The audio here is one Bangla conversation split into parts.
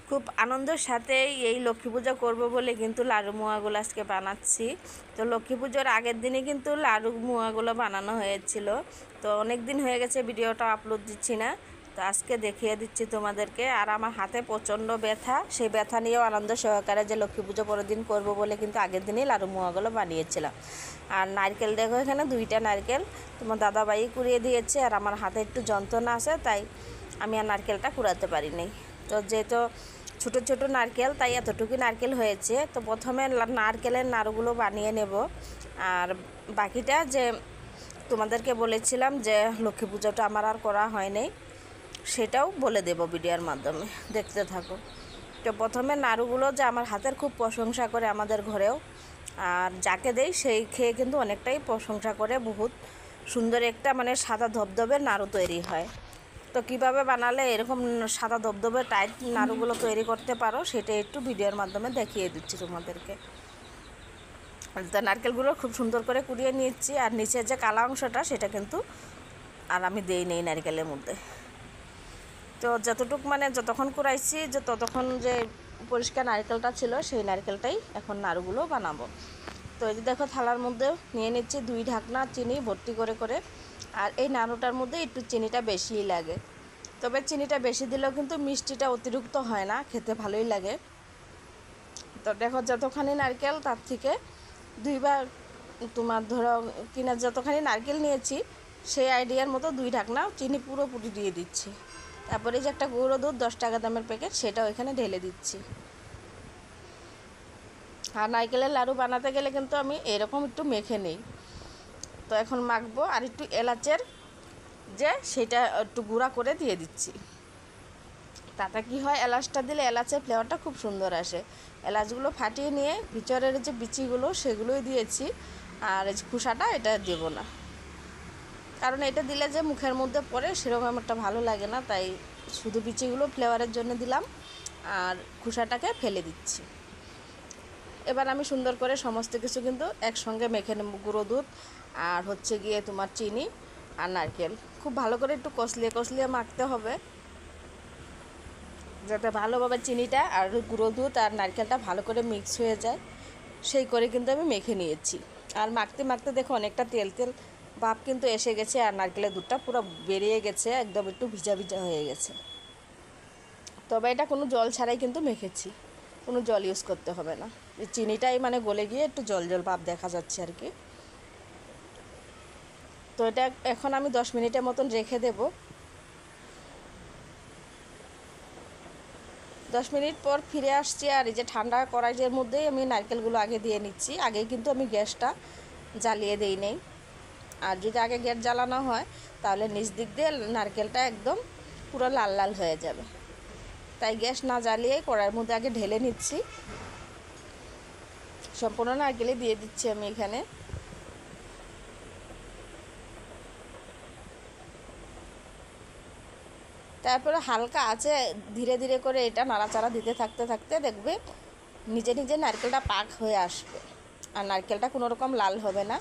খুব আনন্দের সাথে এই লক্ষ্মী পূজা করবো বলে কিন্তু লাড়ু মোয়াগুলো আজকে বানাচ্ছি। তো লক্ষ্মী পুজোর আগের দিনে কিন্তু লাড়ু মোয়াগুলো বানানো হয়েছিল। তো অনেক দিন হয়ে গেছে ভিডিওটা আপলোড দিচ্ছি না, তো আজকে দেখিয়ে দিচ্ছি তোমাদেরকে। আর আমার হাতে প্রচণ্ড ব্যথা, সেই ব্যথা নিয়েও আনন্দ সহকারে যে লক্ষ্মী পুজো পরের দিন করবো বলে কিন্তু আগের দিনই লাড়ু মোয়াগুলো বানিয়েছিলাম। আর নারকেল দেখো, এখানে 2টা নারকেল তোমার দাদাভাই কুড়িয়ে দিয়েছে। আর আমার হাতে একটু যন্ত্রণা আছে, তাই আমি আর নারকেলটা কুড়াতে পারিনি। তো যেহেতু ছোটো ছোটো নারকেল, তাই এতটুকু নারকেল হয়েছে। তো প্রথমে নারকেলের নাড়ুগুলো বানিয়ে নেব। আর বাকিটা যে তোমাদেরকে বলেছিলাম যে লক্ষ্মী পুজোটা আমার আর করা হয়নি, সেটাও বলে দেব ভিডিওর মাধ্যমে, দেখতে থাকো। তো প্রথমে নাড়ুগুলো যে আমার হাতের খুব প্রশংসা করে আমাদের ঘরেও, আর যাকে দেই সেই খেয়ে কিন্তু অনেকটাই প্রশংসা করে। বহুত সুন্দর একটা মানে সাদা ধবধবে নাড়ু তৈরি হয়। তো কীভাবে বানালে এরকম সাদা ধবধবে টাইট নাড়ুগুলো তৈরি করতে পারো, সেটা একটু ভিডিওর মাধ্যমে দেখিয়ে দিচ্ছি তোমাদেরকে। তো নারকেলগুলো খুব সুন্দর করে কুড়িয়ে নিচ্ছি। আর নিচের যে কালা অংশটা, সেটা কিন্তু আর আমি দেই নেই নারকেলের মধ্যে। তো যতটুকু মানে যতক্ষণ কুড়াইছি, যে ততক্ষণ যে পরিষ্কার নারকেলটা ছিল, সেই নারকেলটাই এখন নাড়ুগুলো বানাবো। তো এই যে দেখো, থালার মধ্যে নিয়ে নিচ্ছি 2 ঢাকনা চিনি ভর্তি করে করে। আর এই নাড়ুটার মধ্যে একটু চিনিটা বেশিই লাগে, তবে চিনিটা বেশি দিলেও কিন্তু মিষ্টিটা অতিরিক্ত হয় না, খেতে ভালোই লাগে। তো দেখো, যতখানি নারকেল তার থেকে 2 বার তোমার ধরো কিনা যতখানি নারকেল নিয়েছি, সেই আইডিয়ার মতো 2 ঢাকনা চিনি পুরোপুরি দিয়ে দিচ্ছি। তারপরে যে একটা গুঁড়ো দুধ 10 টাকা দামের প্যাকেট, সেটাও এখানে ঢেলে দিচ্ছি। আর নারকেলের লাড়ু বানাতে গেলে কিন্তু আমি এরকম একটু মেখে নিই। তো এখন মাখবো। আর একটু এলাচের যে সেটা একটু গুঁড়া করে দিয়ে দিচ্ছি। তাতে কি হয়, এলাচটা দিলে এলাচের ফ্লেভারটা খুব সুন্দর আসে। এলাচগুলো ফাটিয়ে নিয়ে ভিতরের যে বিচিগুলো সেগুলোই দিয়েছি। আর এই খোসাটা এটা দেব না, কারণ এটা দিলে যে মুখের মধ্যে পড়ে সেরকম একটা ভালো লাগে না, তাই শুধু বিচিগুলো ফ্লেভারের জন্য দিলাম। আর খোসাটাকে ফেলে দিচ্ছি। এবার আমি সুন্দর করে সমস্ত কিছু কিন্তু একসঙ্গে মেখে নেব। গুঁড়ো দুধ আর হচ্ছে গিয়ে তোমার চিনি আর নারকেল খুব ভালো করে একটু কষলিয়ে কষলিয়ে মাখতে হবে, যাতে ভালোভাবে চিনিটা আর গুঁড়ো দুধ আর নারকেলটা ভালো করে মিক্স হয়ে যায়। সেই করে কিন্তু আমি মেখে নিয়েছি। আর মাখতে মাখতে দেখো অনেকটা তেল তেল ভাব কিন্তু এসে গেছে। আর নারকেলের দুধটা পুরো বেরিয়ে গেছে, একদম একটু ভিজা ভিজা হয়ে গেছে। তবে এটা কোনো জল ছাড়াই কিন্তু মেখেছি, কোনো জল ইউজ করতে হবে না। চিনিটাই মানে গলে গিয়ে একটু জল জল ভাব দেখা যাচ্ছে আর কি। তো এটা এখন আমি 10 মিনিটের মতন রেখে দেব। 10 মিনিট পর ফিরে আসছি। আর এই যে ঠান্ডা কড়াইয়ের মধ্যেই আমি নারকেলগুলো আগে দিয়ে নিচ্ছি। আগে কিন্তু আমি গ্যাসটা জ্বালিয়ে দিই নেই। আর যদি আগে গ্যাস জ্বালানো হয়, তাহলে নিচ দিক দিয়ে নারকেলটা একদম পুরো লাল লাল হয়ে যাবে। তাই গ্যাস না জ্বালিয়েই কড়াইয়ের মধ্যে আগে ঢেলে নিচ্ছি। সম্পূর্ণ নারকেলই দিয়ে দিচ্ছি আমি এখানে। তারপরে হালকা আছে ধীরে ধীরে করে এটা নাড়াচাড়া দিতে থাকতে থাকতে দেখবে নিজে নিজে নারকেলটা পাক হয়ে আসবে। আর নারকেলটা কোনো রকম লাল হবে না।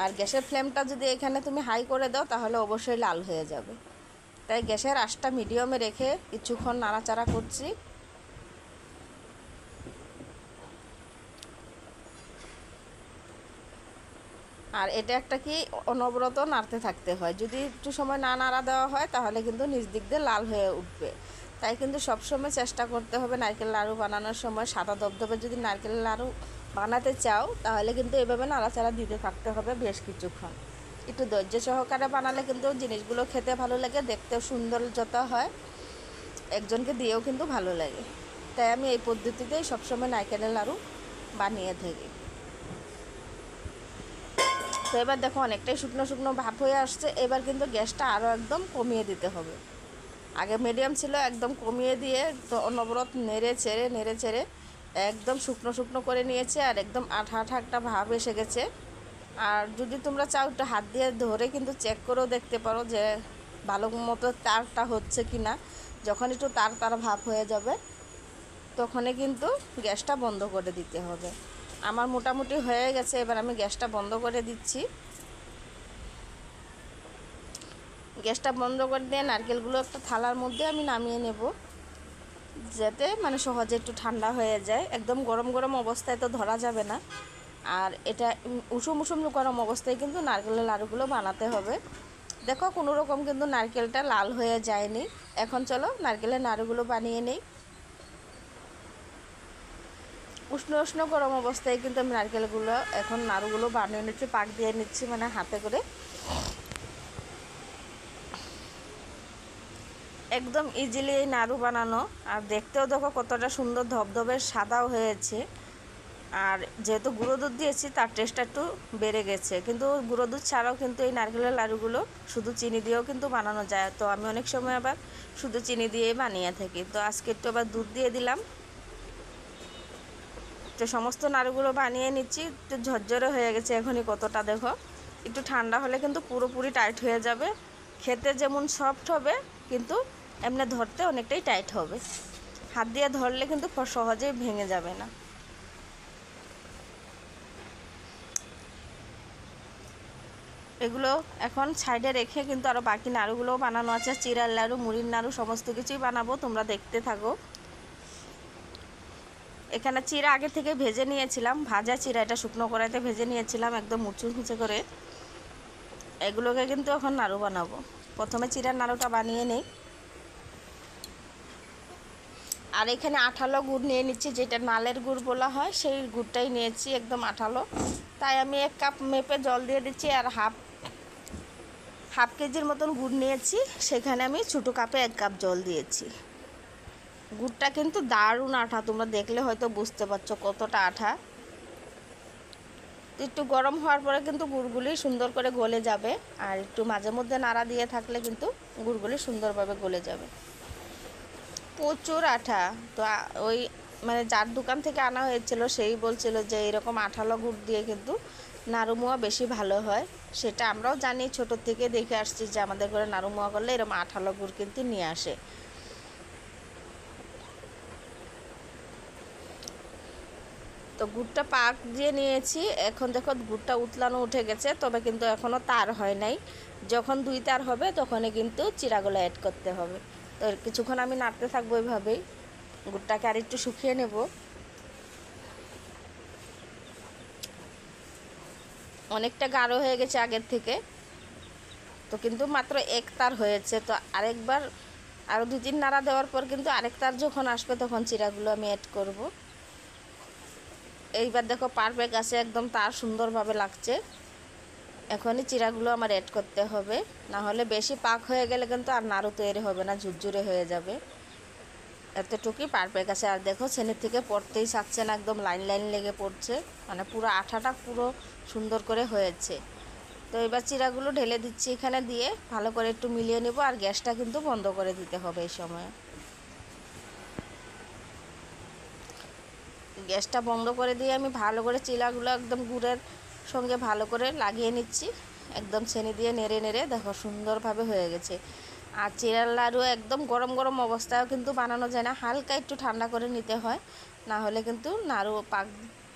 আর গ্যাসের ফ্লেমটা যদি এখানে তুমি হাই করে দাও, তাহলে অবশ্যই লাল হয়ে যাবে। তাই গ্যাসের আঁচটা মিডিয়ামে রেখে কিছুক্ষণ নাড়াচাড়া করছি। আর এটা একটা কি অনবরত নাড়তে থাকতে হয়, যদি একটু সময় না নাড়া দেওয়া হয়, তাহলে কিন্তু নিচ দিক দিয়ে লাল হয়ে উঠবে। তাই কিন্তু সবসময় চেষ্টা করতে হবে নারকেল নাড়ু বানানোর সময় সাদা ধবধবে যদি নারকেল নাড়ু বানাতে চাও, তাহলে কিন্তু এভাবে নাড়াচাড়া দিতে থাকতে হবে বেশ কিছুক্ষণ। একটু ধৈর্য সহকারে বানালে কিন্তু জিনিসগুলো খেতে ভালো লাগে, দেখতেও সৌন্দর্যতা হয়, একজনকে দিয়েও কিন্তু ভালো লাগে। তাই আমি এই পদ্ধতিতেই সবসময় নারকেলের নাড়ু বানিয়ে থাকি। তো এবার দেখো অনেকটাই শুকনো শুকনো ভাব হয়ে আসছে। এবার কিন্তু গ্যাসটা আরও একদম কমিয়ে দিতে হবে। আগে মিডিয়াম ছিল, একদম কমিয়ে দিয়ে তো অনবরত নেড়ে চেড়ে একদম শুকনো শুকনো করে নিয়েছে। আর একদম আঠা আঠা একটা ভাব এসে গেছে। আর যদি তোমরা চাও একটু হাত দিয়ে ধরে কিন্তু চেক করেও দেখতে পারো যে ভালো মতো তারটা হচ্ছে কি না। যখন একটু তার তার ভাব হয়ে যাবে, তখনই কিন্তু গ্যাসটা বন্ধ করে দিতে হবে। আমার মোটামুটি হয়ে গেছে। এবার আমি গ্যাসটা বন্ধ করে দিচ্ছি। গ্যাসটা বন্ধ করে দিয়ে নারকেলগুলো একটা থালার মধ্যে আমি নামিয়ে নেব। যাতে মানে সহজে একটু ঠান্ডা হয়ে যায়। একদম গরম গরম অবস্থায় তো ধরা যাবে না। আর এটা উষুম উষুম গরম অবস্থায় কিন্তু নারকেলের লাড়ুগুলো বানাতে হবে। দেখো কোনো রকম কিন্তু নারকেলটা লাল হয়ে যায়নি। এখন চলো নারকেলের নাড়ুগুলো বানিয়ে নেই। উষ্ণ উষ্ণ গরম অবস্থায় কিন্তু আমি নারকেলগুলো এখন নাড়ুগুলো বানিয়ে নিচ্ছি, পাক দিয়ে নিচ্ছি মানে হাতে করে। একদম ইজিলি এই নাড়ু বানানো, আর দেখতেও দেখো কতটা সুন্দর ধবধবে সাদাও হয়েছে। আর যেহেতু গুঁড়ো দুধ দিয়েছি তার টেস্টটা একটু বেড়ে গেছে, কিন্তু গুঁড়ো দুধ ছাড়াও কিন্তু এই নারকেলের লাড়ুগুলো শুধু চিনি দিয়েও কিন্তু বানানো যায়। তো আমি অনেক সময় আবার শুধু চিনি দিয়েই বানিয়ে থাকি। তো আজকে একটু আবার দুধ দিয়ে দিলাম। তো সমস্ত নাড়ুগুলো বানিয়ে নিচ্ছি। একটু ঝরঝরে হয়ে গেছে এখনই কতটা, দেখো একটু ঠান্ডা হলে কিন্তু পুরোপুরি টাইট হয়ে যাবে। খেতে যেমন সফট হবে কিন্তু এমনি ধরতে অনেকটাই টাইট হবে। হাত দিয়ে ধরলে কিন্তু সহজেই ভেঙে যাবে না। এগুলো এখন সাইডে রেখে কিন্তু আরও বাকি নাড়ুগুলোও বানানো আছে। চিড়ার লাড়ু, মুড়ির নাড়ু সমস্ত কিছুই বানাবো, তোমরা দেখতে থাকো। এখানে চিড়া আগে থেকে ভেজে নিয়েছিলাম, ভাজা চিড়া, এটা শুকনো কড়াইতে ভেজে নিয়েছিলাম একদম মুচমুচে করে। এগুলোকে কিন্তু এখন নাড়ু বানাবো। প্রথমে চিড়ার নাড়ুটা বানিয়ে নেই। আর এখানে আঠালো গুড় নিয়ে নিচ্ছি, যেটা নালের গুড় বলা হয়, সেই গুড়টাই নিয়েছি একদম আঠালো। তাই আমি 1 কাপ মেপে জল দিয়ে দিচ্ছি। আর হাফ কেজির মতন গুড় নিয়েছি, সেখানে আমি ছোটো কাপে 1 কাপ জল দিয়েছি। গুড়টা কিন্তু দারুণ আঠা, তোমরা দেখলে হয়তো বুঝতে পারছো কতটা আঠা। একটু গরম হওয়ার পরে কিন্তু গুড়গুলি সুন্দর করে গলে যাবে। আর একটু মাঝে মধ্যে নাড়া দিয়ে থাকলে কিন্তু গুড়গুলি সুন্দরভাবে গলে যাবে। প্রচুর আঠা। তো ওই মানে যার দোকান থেকে আনা হয়েছিল সেই বলছিল যে এরকম আঠালো গুড় দিয়ে কিন্তু নাড়ু মোয়া বেশি ভালো হয়। সেটা আমরাও জানি, ছোটোর থেকে দেখে আসছি যে আমাদের ঘরে নাড়ু মোয়া করলে এরকম আঠালো গুড় কিন্তু নিয়ে আসে। তো গুড়টা পাক দিয়ে নিয়েছি। এখন দেখো গুড়টা উতলানো উঠে গেছে, তবে কিন্তু এখনও তার হয় নাই। যখন 2 তার হবে তখনই কিন্তু চিড়াগুলো অ্যাড করতে হবে। তো কিছুক্ষণ আমি নাড়তে থাকবো এইভাবেই। গুড়টাকে আর একটু শুকিয়ে নেব। অনেকটা গাঢ় হয়ে গেছে আগের থেকে, তো কিন্তু মাত্র 1 তার হয়েছে। তো আরেকবার আরও 2-3 নাড়া দেওয়ার পর কিন্তু আরেক তার যখন আসবে তখন চিড়াগুলো আমি অ্যাড করব। এইবার দেখো পারফেক্ট আছে একদম, তার সুন্দরভাবে লাগছে। এখনই চিড়াগুলো আমার অ্যাড করতে হবে, না হলে বেশি পাক হয়ে গেলে কিন্তু আর নাড়ু তৈরি হবে না, ঝুরঝুরে হয়ে যাবে। এতটুকুই পারফেক্ট আছে। আর দেখো ছেলের থেকে পড়তেই চাচ্ছে না, একদম লাইন লাইন লেগে পড়ছে, মানে পুরো আঠাটা পুরো সুন্দর করে হয়েছে। তো এবার চিড়াগুলো ঢেলে দিচ্ছি এখানে, দিয়ে ভালো করে একটু মিলিয়ে নেব। আর গ্যাসটা কিন্তু বন্ধ করে দিতে হবে এই সময়। গ্যাসটা বন্ধ করে দিয়ে আমি ভালো করে চিড়াগুলো একদম গুড়ের সঙ্গে ভালো করে লাগিয়ে নিচ্ছি। একদম ছেনি দিয়ে নেড়ে নেড়ে দেখো সুন্দরভাবে হয়ে গেছে। আর চিড়ার লাড়ু একদম গরম গরম অবস্থায়ও কিন্তু বানানো যায় না, হালকা একটু ঠান্ডা করে নিতে হয়, না হলে কিন্তু নাড়ু পাক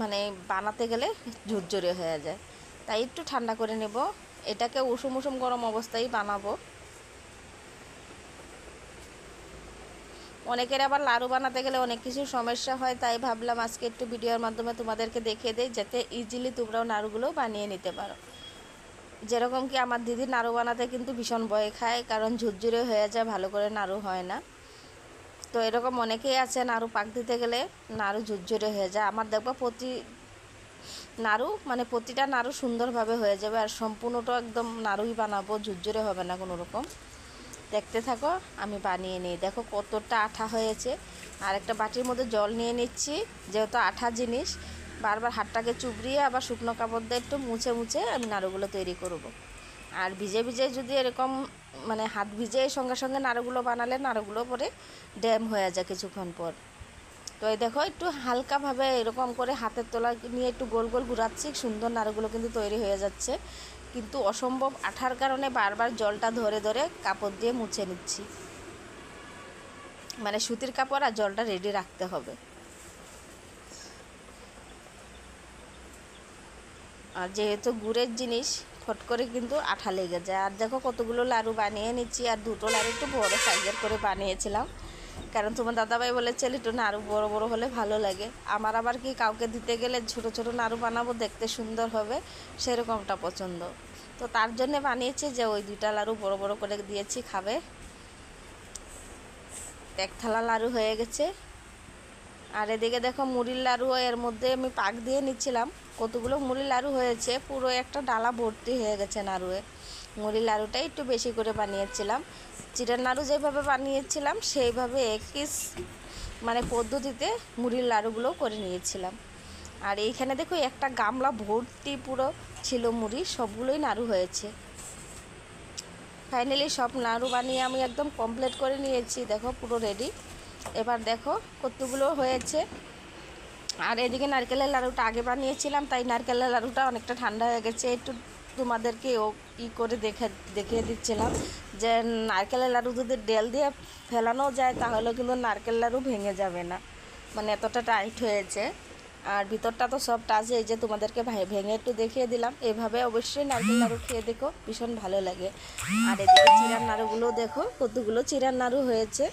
মানে বানাতে গেলে ঝুরঝুরে হয়ে যায়। তাই একটু ঠান্ডা করে নেব। এটাকে উষুম উষুম গরম অবস্থায় বানাবো। অনেকের আবার লাড়ু বানাতে গেলে অনেক কিছু সমস্যা হয়, তাই ভাবলাম আজকে একটু ভিডিওর মাধ্যমে তোমাদেরকে দেখিয়ে দেই, যাতে ইজিলি তোমরাও নাড়ুগুলো বানিয়ে নিতে পারো। যেরকম কি আমার দিদি নাড়ু বানাতে কিন্তু ভীষণ ভয় খায়, কারণ ঝুরঝুরে হয়ে যায়, ভালো করে নাড়ু হয় না। তো এরকম অনেকেই আছে নাড়ু পাক দিতে গেলে নাড়ু ঝুরঝুরে হয়ে যায়। আমার দেখবো প্রতিটা নাড়ু সুন্দরভাবে হয়ে যাবে। আর সম্পূর্ণটা একদম নাড়ুই বানাবো, ঝুরঝুরে হবে না কোনো রকম। দেখতে থাকো, আমি বানিয়ে নিই। দেখো কতটা আঠা হয়েছে। আর একটা বাটির মধ্যে জল নিয়ে নিচ্ছি, যেহেতু আঠা জিনিস বারবার হাতটাকে চুবড়িয়ে আবার শুকনো কাপড় দিয়ে একটু মুছে মুছে আমি নাড়ুগুলো তৈরি করব। আর ভিজে ভিজে যদি এরকম মানে হাত ভিজে সঙ্গে সঙ্গে নাড়ুগুলো বানালে নাড়ুগুলো পরে ড্যাম হয়ে যায় কিছুক্ষণ পর। তো এই দেখো একটু হালকাভাবে এরকম করে হাতের তোলা নিয়ে একটু গোল গোল ঘুরাচ্ছি, সুন্দর নাড়ুগুলো কিন্তু তৈরি হয়ে যাচ্ছে। কিন্তু অসম্ভব আঠার কারণে বারবার জলটা ধরে ধরে কাপড় দিয়ে মুছে নিচ্ছি, মানে সুতির কাপড় আর জলটা রেডি রাখতে হবে। আর যেহেতু গুড়ের জিনিস ফট করে কিন্তু আঠা লেগে যায়। আর দেখো কতগুলো লাড়ু বানিয়ে নিচ্ছি, আর দুটো লাড়ু একটু বড় সাইজের করে বানিয়েছিলাম। কারণ তোমার দাদাভাই বলেছিল একটু নাড়ু বড় বড় হলে ভালো লাগে। আমার আবার কি কাউকে দিতে গেলে ছোট ছোট নাড়ু বানাবো, দেখতে সুন্দর হবে, সেরকমটা পছন্দ। তো তার জন্যে বানিয়েছি যে ওই 2টা লাড়ু বড় বড় করে দিয়েছি, খাবে। এক থালা লাড়ু হয়ে গেছে। আর এদিকে দেখো মুড়ির লাড়ু, এর মধ্যে আমি পাক দিয়ে নিচ্ছিলাম। কতগুলো মুড়ির লাড়ু হয়েছে, পুরো একটা ডালা ভর্তি হয়ে গেছে নাড়ুয়ে। মুড়ির লাড়ুটা একটু বেশি করে বানিয়েছিলাম। চিড়ের নাড়ু যেভাবে বানিয়েছিলাম সেইভাবে একই মানে পদ্ধতিতে মুড়ির লাড়ুগুলোও করে নিয়েছিলাম। আর এইখানে দেখো একটা গামলা ভর্তি পুরো ছিল মুড়ি, সবগুলোই নাড়ু হয়েছে। ফাইনালি সব নাড়ু বানিয়ে আমি একদম কমপ্লিট করে নিয়েছি, দেখো পুরো রেডি। এবার দেখো কতগুলো হয়েছে। আর এদিকে নারকেলের লাড়ুটা আগে বানিয়েছিলাম, তাই নারকেলের লাড়ুটা অনেকটা ঠান্ডা হয়ে গেছে। একটু তোমাদেরকে করে দেখিয়ে দিচ্ছিলাম যে নারকেলের লাড়ু যদি ডেল দিয়ে ফেলানো যায় তাহলে কিন্তু নারকেল লাড়ু ভেঙে যাবে না, মানে এতটা টাইট হয়েছে। আর ভিতরটা তো সব আছে, এই যে তোমাদেরকে ভেঙে একটু দেখিয়ে দিলাম। এভাবে অবশ্যই নারকেল নাড়ু খেয়ে দেখো, ভীষণ ভালো লাগে। আর এদিকে চিড়ার নাড়ুগুলো দেখো কতগুলো চিড়ার নাড়ু হয়েছে।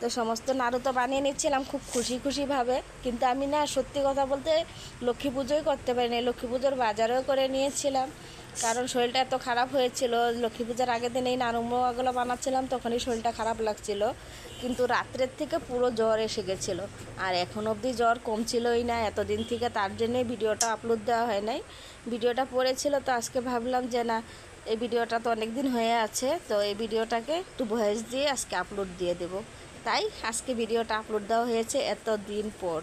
তো সমস্ত নাড়ু তো বানিয়ে নিচ্ছিলাম খুব খুশিভাবে। কিন্তু আমি না, সত্যি কথা বলতে লক্ষ্মী পুজোই করতে পারিনি। লক্ষ্মী পুজোর বাজারেও করে নিয়েছিলাম, কারণ শরীরটা এত খারাপ হয়েছিল। লক্ষ্মী পূজার আগের দিন এই নাড়ুমোয়াগুলো বানাচ্ছিলাম, তখনই শরীরটা খারাপ লাগছিল। কিন্তু রাত্রের থেকে পুরো জ্বর এসে গেছিলো, আর এখন অবধি জ্বর কমছিলই না এতদিন থেকে। তার জন্যই ভিডিওটা আপলোড দেওয়া হয় নাই। ভিডিওটা পড়েছিল, তো আজকে ভাবলাম যে না, এই ভিডিওটা তো অনেক দিন হয়ে আছে, তো এই ভিডিওটাকে একটু ভয়েস দিয়ে আজকে আপলোড দিয়ে দেবো। তাই আজকে ভিডিওটা আপলোড দেওয়া হয়েছে এত দিন পর।